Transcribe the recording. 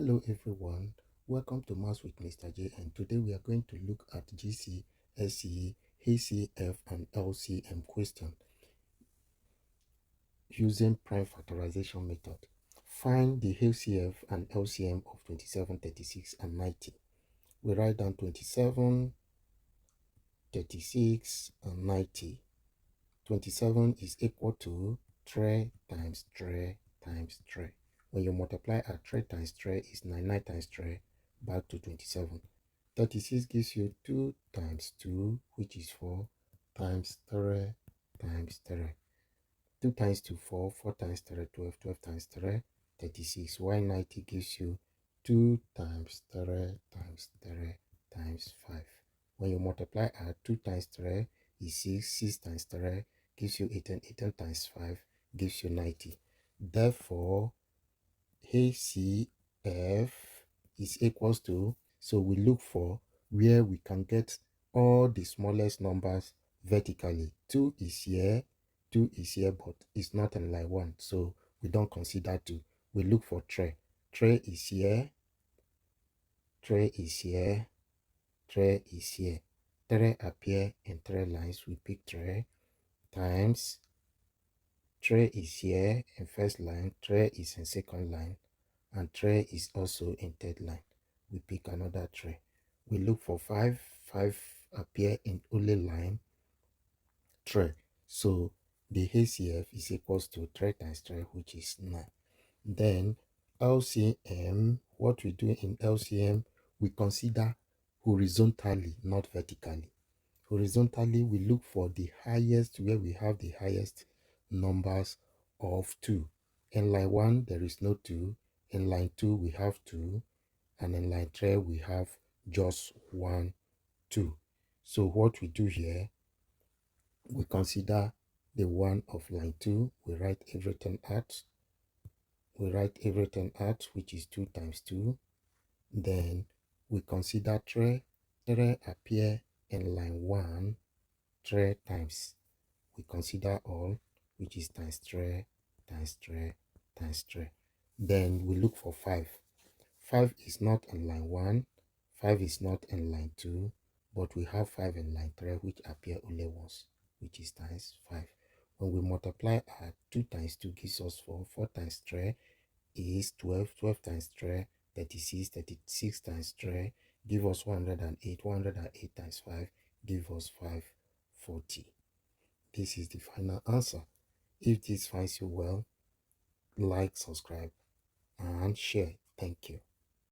Hello everyone, welcome to Maths with Mr. J, and today we are going to look at GCSE, HCF and LCM question using prime factorization method. Find the HCF and LCM of 27, 36 and 90. We write down 27, 36 and 90. 27 is equal to 3 times 3 times 3. When you multiply at 3 times 3 is 9 times 3 back to 27. 36 gives you 2 times 2, which is 4, times 3 times 3. 2 times 2, 4, 4 times 3, 12, 12 times 3, 36. While 90 gives you 2 times 3 times 3 times 5. When you multiply at 2 times 3 is 6, 6 times 3 gives you 18, 18 times 5 gives you 90. Therefore, HCF is equals to, so we look for where we can get all the smallest numbers vertically. 2 is here, 2 is here, but it's not in line 1, so we don't consider 2. We look for 3. 3 is here, 3 is here, 3 is here. 3 appear in 3 lines. We pick 3 times 3 is here in first line, 3 is in second line, and 3 is also in third line. We pick another 3. We look for 5. 5 appear in only line 3. So the HCF is equals to 3 times 3, which is 9. Then LCM, what we do in LCM, we consider horizontally, not vertically. Horizontally, we look for the highest, where we have the highest numbers of 2. In line 1, there is no 2. In line 2, we have 2. And in line 3, we have just 1, 2. So what we do here, we consider the one of line 2. We write everything out. We write everything out, which is 2 times 2. Then we consider 3. 3 appear in line 1 3 times. We consider all, which is times 3 times 3 times 3. Then we look for 5. 5 is not in line 1, 5 is not in line 2, but we have 5 in line 3, which appear only once, which is times 5. When we multiply at 2 times 2 gives us 4, 4 times 3 is 12, 12 times 3, 36, 36 times 3, give us 108, 108 times 5, give us 540. This is the final answer. If this finds you well, like, subscribe, and share. Thank you.